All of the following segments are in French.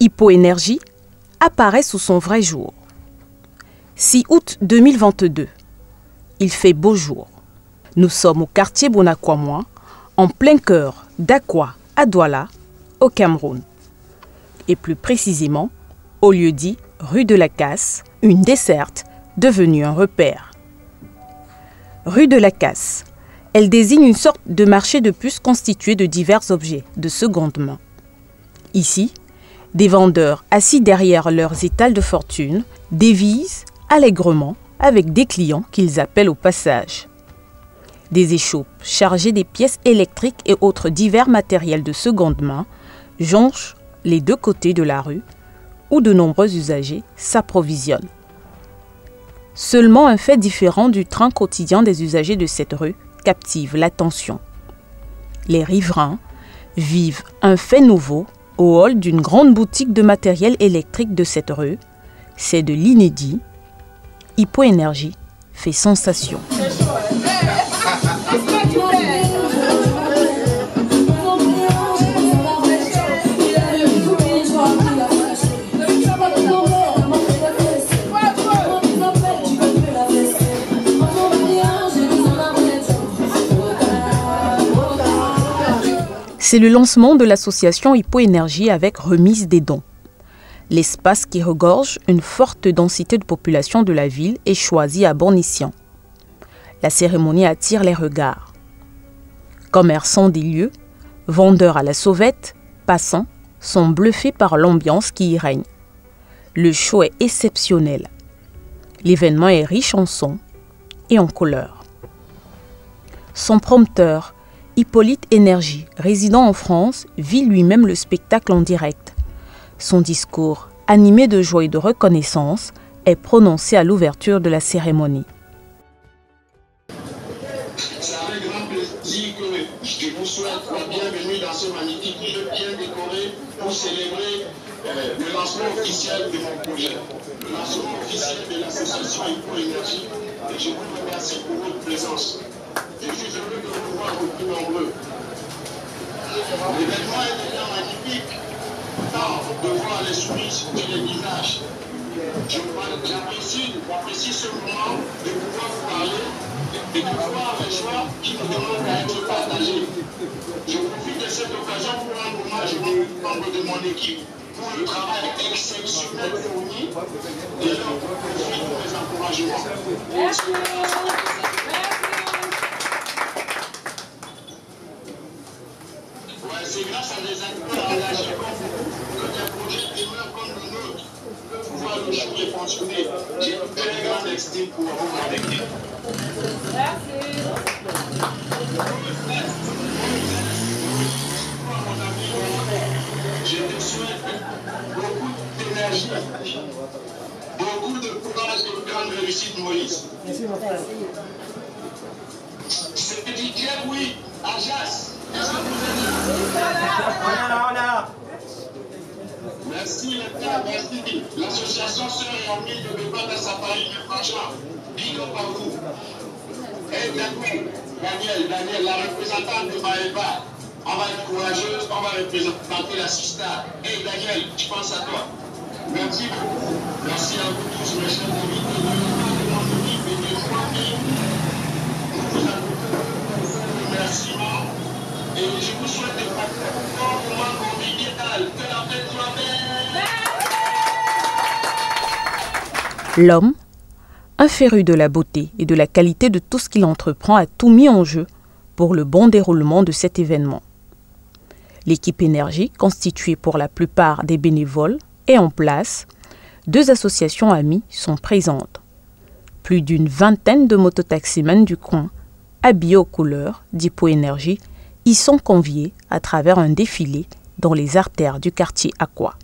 Hypoénergie apparaît sous son vrai jour. 6 août 2022. Il fait beau jour. Nous sommes au quartier Bonakwamois, en plein cœur d'Akwa à Douala, au Cameroun. Et plus précisément, au lieu dit rue de la Casse, une desserte devenue un repère. Rue de la Casse, elle désigne une sorte de marché de puces constitué de divers objets de seconde main. Ici, des vendeurs assis derrière leurs étals de fortune dévisent allègrement avec des clients qu'ils appellent au passage. Des échoppes chargées des pièces électriques et autres divers matériels de seconde main jonchent les deux côtés de la rue où de nombreux usagers s'approvisionnent. Seulement un fait différent du train quotidien des usagers de cette rue captive l'attention. Les riverains vivent un fait nouveau au hall d'une grande boutique de matériel électrique de cette rue. C'est de l'inédit. Hypoénergie fait sensation. C'est le lancement de l'association Hypoénergie avec remise des dons. L'espace qui regorge une forte densité de population de la ville est choisi à bon escient. La cérémonie attire les regards. Commerçants des lieux, vendeurs à la sauvette, passants, sont bluffés par l'ambiance qui y règne. Le show est exceptionnel. L'événement est riche en sons et en couleurs. Son prompteur, Hippolyte Énergie, résident en France, vit lui-même le spectacle en direct. Son discours, animé de joie et de reconnaissance, est prononcé à l'ouverture de la cérémonie. C'est avec grand plaisir que je vous souhaite la bienvenue dans ce magnifique lieu bien décoré pour célébrer le lancement officiel de mon projet, le lancement officiel de l'association Hypoénergie. Et je vous remercie pour votre présence. Je suis heureux de vous voir beaucoup nombreux. L'événement est déjà magnifique, tant de voir les sourires et les visages. J'apprécie ce moment de pouvoir vous parler et de voir les choix qui nous demandent à être partagés. Je profite de cette occasion pour rendre hommage aux membres de mon équipe pour le travail exceptionnel fourni et leur profit de mes encouragements. C'est grâce à des acteurs engagés comme vous que des projets demeurent comme le nôtre peuvent pouvoir le jour et fonctionner. J'ai une très grande estime pour vous connecter. Je te souhaite beaucoup d'énergie, beaucoup de courage et de grande réussite, Moïse. C'est dit oui, à Jas. Merci l'État, merci. L'association se réunit de débat à sa Paris, mais franchement, big up à vous. Et Daniel, la représentante de Maëva, on va être courageuse, on va représenter la Sista. Et Daniel, je pense à toi. Merci beaucoup. Merci à vous tous, mes chers amis, de mon équipe et de famille. Nous vous accordons un remerciement. Et je vous souhaite de passer un bon moment convivial. Que la fête soit belle. L'homme, un féru de la beauté et de la qualité de tout ce qu'il entreprend, a tout mis en jeu pour le bon déroulement de cet événement. L'équipe Énergie, constituée pour la plupart des bénévoles, est en place. 2 associations amies sont présentes. Plus d'une vingtaine de mototaximens du coin, habillés aux couleurs d'Hypoénergie, y sont conviés à travers un défilé dans les artères du quartier Akwa.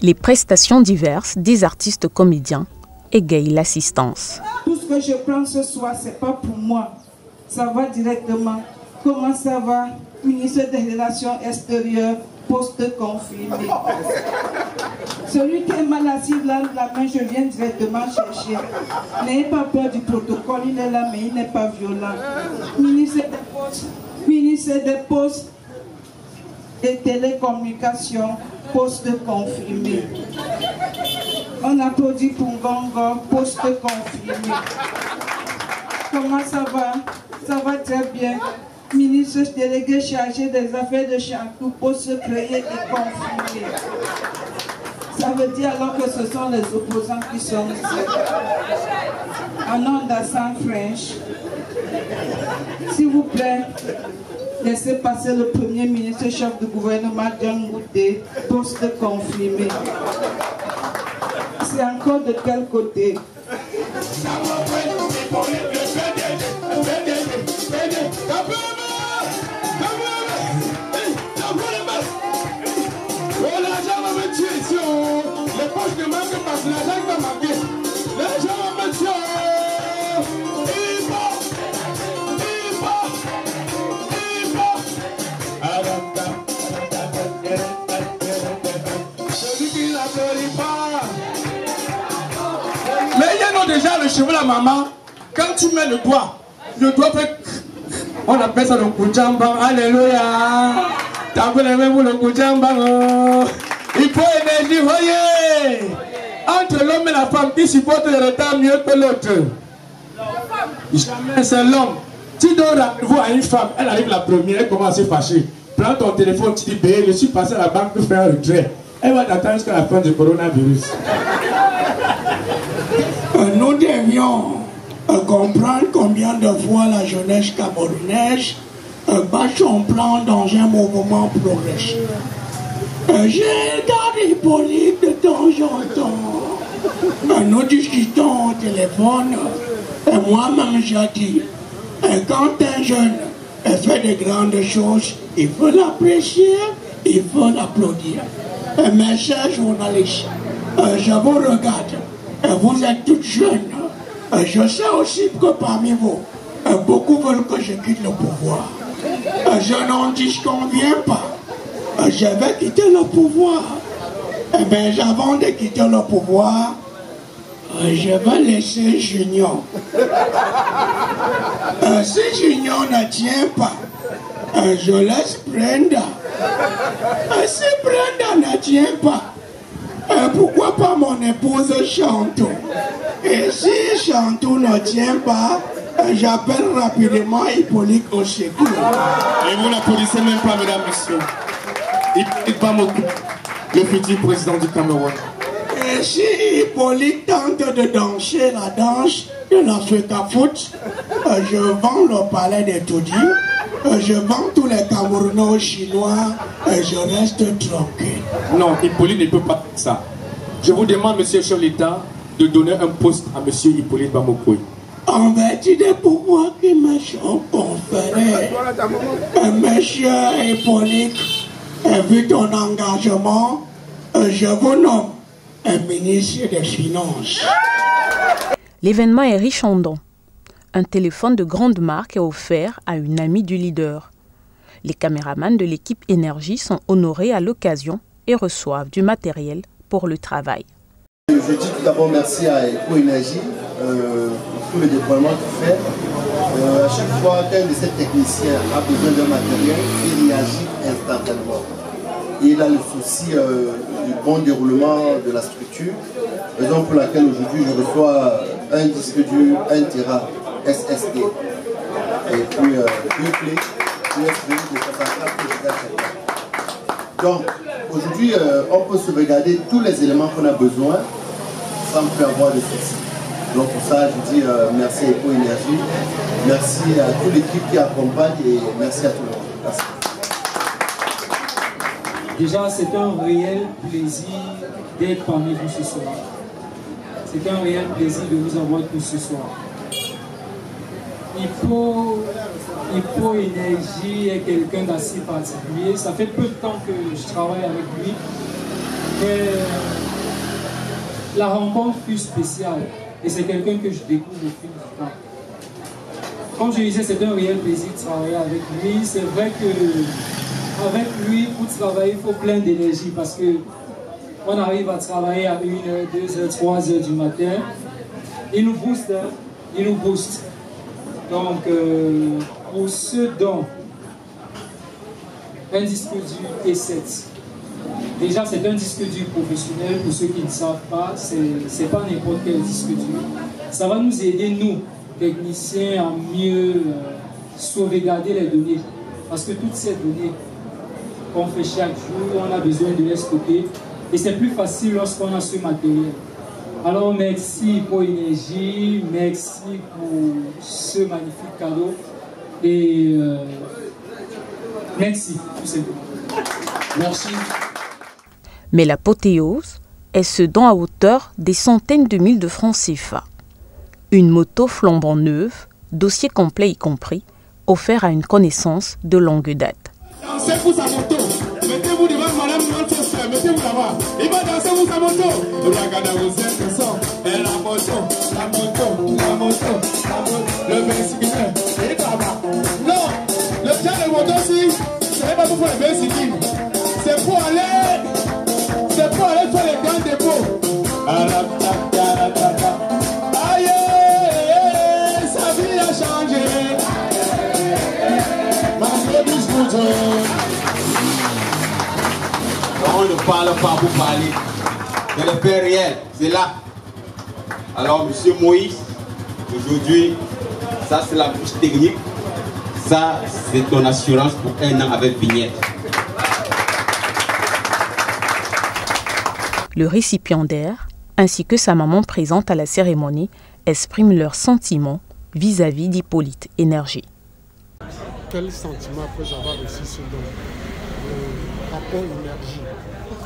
Les prestations diverses des artistes comédiens égayent l'assistance. Tout ce que je prends ce soir, ce n'est pas pour moi. Ça va directement. Comment ça va? Ministre des Relations extérieures, poste confirmé. Celui qui est mal assis là, la main, je viens directement chercher. N'ayez pas peur du protocole, il est là, mais il n'est pas violent. Ministre des Postes et Télécommunications, poste confirmé. On applaudit pour Ngongo, poste confirmé. Comment ça va? Ça va très bien. Ministre délégué chargé des affaires de Chantou, poste créé et confirmé. Ça veut dire alors que ce sont les opposants qui sont ici. En nom d'Assane French, s'il vous plaît, laissez passer le Premier ministre chef du gouvernement John Goudé, poste confirmé. C'est encore de quel côté? Les poches de manque parce que l'argent va manquer. Les gens vont me tuer. Celui qui n'applaudit pas. Mais il y a déjà le cheveu la maman. Quand tu mets le doigt fait. On appelle ça le koujamba. Alléluia. T'as vu les mêmes pour le koujamba. Il faut énergie, voyez. Entre l'homme et la femme, qui supporte le retard mieux que l'autre? Jamais c'est l'homme. Tu donnes rendez-vous à une femme, elle arrive la première, elle commence à se fâcher. Prends ton téléphone, tu dis, bé, je suis passé à la banque pour faire un retrait. Elle va t'attendre jusqu'à la fin du coronavirus. Nous devions comprendre combien de fois la jeunesse camerounaise bat son plan dans un mouvement progressif. Je regarde Hippolyte de temps en temps. Nous discutons au téléphone. Et moi-même, j'ai dit, quand un jeune fait de grandes choses, il faut l'apprécier, il faut l'applaudir. Mes chers journalistes, je vous regarde. Vous êtes toutes jeunes. Je sais aussi que parmi vous, beaucoup veulent que je quitte le pouvoir. Je n'en disconviens pas. Je vais quitter le pouvoir. Mais avant de quitter le pouvoir, je vais laisser Junior. Si Junior ne tient pas, je laisse Brenda. Si Brenda ne tient pas, pourquoi pas mon épouse Chantou? Et si Chantou ne tient pas, j'appelle rapidement Hippolyte au secours. Et vous n'applaudissez même pas, mesdames, messieurs. Hippolyte Bamako, le futur président du Cameroun. Et si Hippolyte tente de danser la danse de l'Africa Foot, je vends le palais des Toudi, je vends tous les Camerounais chinois et je reste tranquille. Non, Hippolyte ne peut pas faire ça. Je vous demande, monsieur le chef de l'État, de donner un poste à monsieur Hippolyte Bamako. En vertu des pouvoirs qui me sont conférés, monsieur Hippolyte, vu ton engagement, je vous nomme ministre des Finances. L'événement est riche en dons. Un téléphone de grande marque est offert à une amie du leader. Les caméramans de l'équipe Énergie sont honorés à l'occasion et reçoivent du matériel pour le travail. Je dis tout d'abord merci à Eco Énergie pour tout le déploiement qu'il fait. À chaque fois qu'un de ces techniciens a besoin d'un matériel, il réagit instantanément. Il a le souci du bon déroulement de la structure, raison pour laquelle aujourd'hui je reçois un disque dur 1 Tera SSD et puis deux clés USB de 64 Go. Donc aujourd'hui on peut sauvegarder tous les éléments qu'on a besoin sans plus avoir de soucis. Donc pour ça je dis merci à Eco Énergie, merci à toute l'équipe qui accompagne et merci à tout le monde. Merci. Déjà, c'est un réel plaisir d'être parmi vous ce soir. C'est un réel plaisir de vous avoir tous ce soir. Hippo Énergie est quelqu'un d'assez particulier. Ça fait peu de temps que je travaille avec lui. Mais la rencontre fut spéciale et c'est quelqu'un que je découvre au fil du temps. Comme je disais, c'est un réel plaisir de travailler avec lui. C'est vrai que avec lui, pour travailler, il faut plein d'énergie parce que on arrive à travailler à 1h, 2h, 3h du matin. Il nous booste, hein? Il nous booste. Donc, pour ceux dont un disque dur T7, déjà c'est un disque dur professionnel, pour ceux qui ne savent pas, c'est pas n'importe quel disque dur. Ça va nous aider, nous, techniciens, à mieux sauvegarder les données. Parce que toutes ces données qu'on fait chaque jour, on a besoin de les stocker. Et c'est plus facile lorsqu'on a ce matériel. Alors merci pour l'énergie, merci pour ce magnifique cadeau. Et merci, tout simplement. Merci. Mais l'apothéose est ce don à hauteur des centaines de mille de francs CFA. Une moto flambant neuve, dossier complet y compris, offert à une connaissance de longue date. Dansez pour sa moto. Mettez-vous devant madame notre soeur. Mettez-vous là-bas. Il va danser pour sa moto. Regardez vos intentions. Et la moto, la moto, la moto, la moto. Le bicyclette. Et là-bas. Non. Le genre de moto aussi, ce n'est pas pour faire le bicyclette. C'est pour aller. C'est pour aller faire les grands dépôts. Aïe, sa vie a changé. On ne parle pas pour parler. Mais le fait réel, c'est là. Alors, monsieur Moïse, aujourd'hui, ça c'est la bouche technique. Ça, c'est ton assurance pour 1 an avec vignette. Le récipiendaire, ainsi que sa maman présente à la cérémonie, expriment leurs sentiments vis-à-vis d'Hippolyte Énergie. Quel sentiment après avoir reçu ce don? Rapport énergie.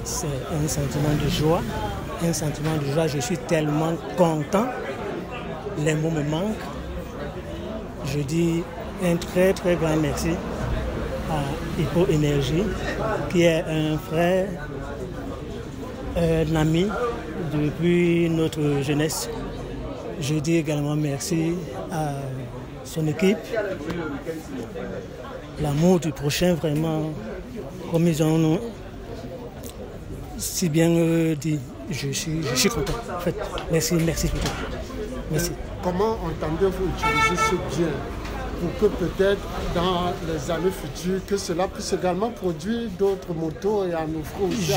C'est un sentiment de joie. Un sentiment de joie. Je suis tellement content. Les mots me manquent. Je dis un très très grand merci à Hippo Énergie, qui est un frère, un ami depuis notre jeunesse. Je dis également merci à son équipe. L'amour du prochain, vraiment, comme ils ont si bien dit, je suis content. En fait, merci plutôt. Merci. Comment entendez-vous utiliser ce bien pour que peut-être dans les années futures, que cela puisse également produire d'autres motos et en offrir aussi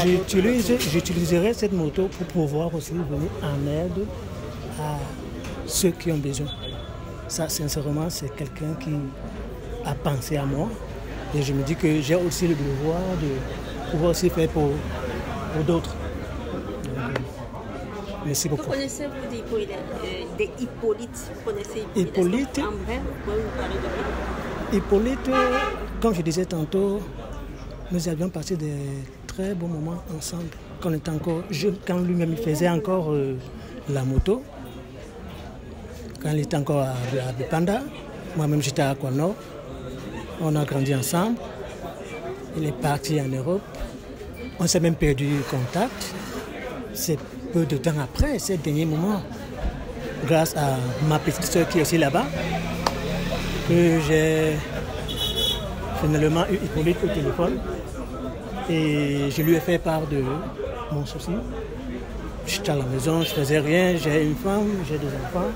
J'utiliserai cette moto pour pouvoir aussi venir en aide à ceux qui ont besoin. Ça, sincèrement, c'est quelqu'un qui a pensé à moi. Et je me dis que j'ai aussi le devoir de pouvoir aussi faire pour d'autres. Merci beaucoup. Connaissez-vous des Hippolyte? Hippolyte, en bref, vous pouvez nous parler de lui? Hippolyte, comme je disais tantôt, nous avions passé des très bons moments ensemble. Quand on était encore jeune, quand lui-même faisait encore la moto. Quand il était encore à Bipanda, moi-même j'étais à Aquanor. On a grandi ensemble. Il est parti en Europe. On s'est même perdu contact. C'est peu de temps après, ces derniers moments, grâce à ma petite soeur qui est aussi là-bas, que j'ai finalement eu Hippolyte au téléphone. Et je lui ai fait part de mon souci. J'étais à la maison, je ne faisais rien, j'ai une femme, j'ai des enfants.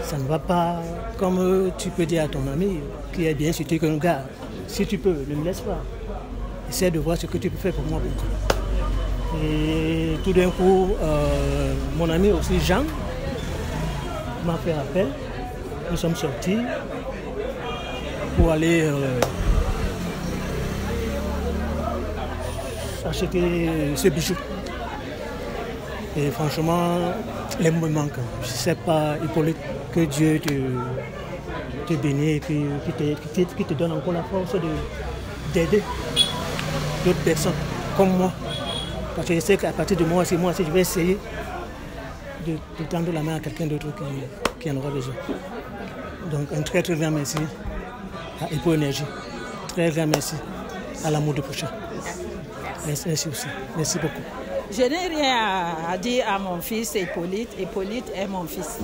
Ça ne va pas, comme tu peux dire à ton ami qui est bien situé comme gars, si tu peux, ne me laisse pas. Essaie de voir ce que tu peux faire pour moi. Et tout d'un coup, mon ami aussi, Jean, m'a fait appel. Nous sommes sortis pour aller acheter ce bijou. Et franchement, les mots me manquent. Je ne sais pas, Hippolyte, que Dieu te bénisse et qui te donne encore la force d'aider d'autres personnes comme moi. Parce que je sais qu'à partir de moi aussi, je vais essayer de tendre la main à quelqu'un d'autre qui en aura besoin. Donc un très très grand merci à Hippo Énergie. Très grand merci à l'amour du prochain. Merci aussi. Merci beaucoup. Je n'ai rien à dire à mon fils Hippolyte. Hippolyte est mon fils.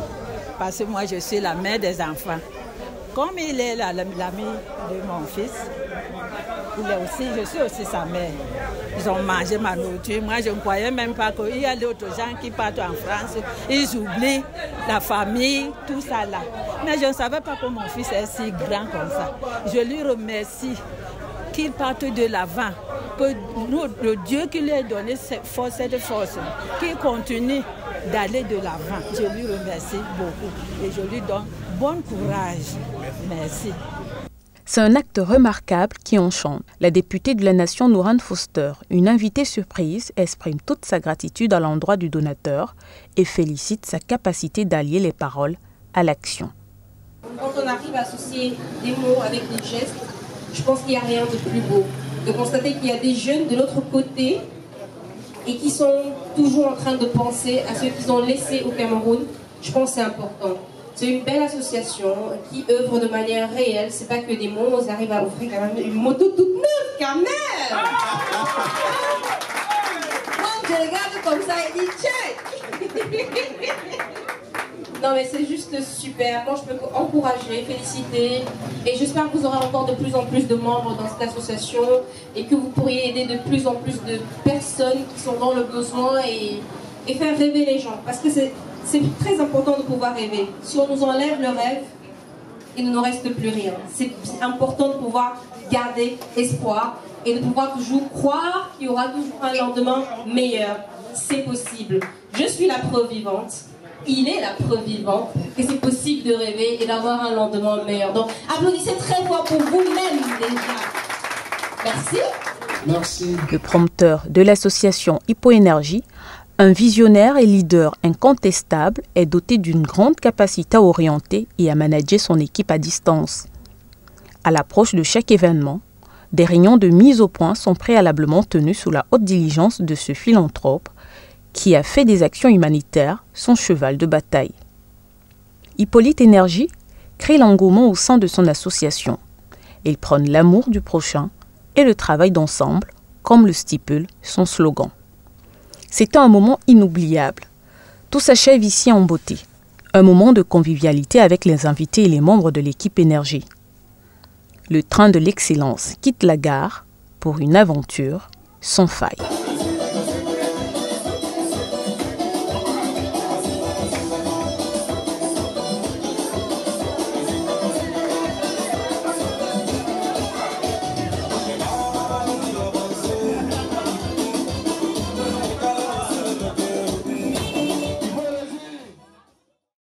Parce que moi, je suis la mère des enfants. Comme il est l'ami de mon fils, je suis aussi sa mère. Ils ont mangé ma nourriture. Moi, je ne croyais même pas qu'il y a d'autres gens qui partent en France. Ils oublient la famille, tout ça là. Mais je ne savais pas que mon fils est si grand comme ça. Je lui remercie qu'il parte de l'avant. Que le Dieu qui lui a donné cette force, qu'il continue d'aller de l'avant. Je lui remercie beaucoup et je lui donne bon courage. Merci. C'est un acte remarquable qui enchante. La députée de la Nation, Nourane Foster, une invitée surprise, exprime toute sa gratitude à l'endroit du donateur et félicite sa capacité d'allier les paroles à l'action. Quand on arrive à associer des mots avec des gestes, je pense qu'il n'y a rien de plus beau. De constater qu'il y a des jeunes de l'autre côté et qui sont toujours en train de penser à ceux qu'ils ont laissés au Cameroun, je pense que c'est important. C'est une belle association qui œuvre de manière réelle. C'est pas que des mots, ils arrivent à offrir quand même une moto toute neuve, quand même. Moi, je regarde comme ça et dis check. Non mais c'est juste super. Moi, je peux encourager, féliciter. Et j'espère que vous aurez encore de plus en plus de membres dans cette association et que vous pourriez aider de plus en plus de personnes qui sont dans le besoin et faire rêver les gens. Parce que c'est très important de pouvoir rêver. Si on nous enlève le rêve, il ne nous reste plus rien. C'est important de pouvoir garder espoir et de pouvoir toujours croire qu'il y aura toujours un lendemain meilleur. C'est possible. Je suis la preuve vivante. Il est la preuve vivante que c'est possible de rêver et d'avoir un lendemain meilleur. Donc, applaudissez très fort pour vous-même déjà. Merci. Merci. Le prompteur de l'association Hippo-Énergie, un visionnaire et leader incontestable, est doté d'une grande capacité à orienter et à manager son équipe à distance. À l'approche de chaque événement, des réunions de mise au point sont préalablement tenues sous la haute diligence de ce philanthrope qui a fait des actions humanitaires son cheval de bataille. Hippolyte Énergie crée l'engouement au sein de son association. Il prône l'amour du prochain et le travail d'ensemble, comme le stipule son slogan. C'était un moment inoubliable. Tout s'achève ici en beauté. Un moment de convivialité avec les invités et les membres de l'équipe Énergie. Le train de l'excellence quitte la gare pour une aventure sans faille.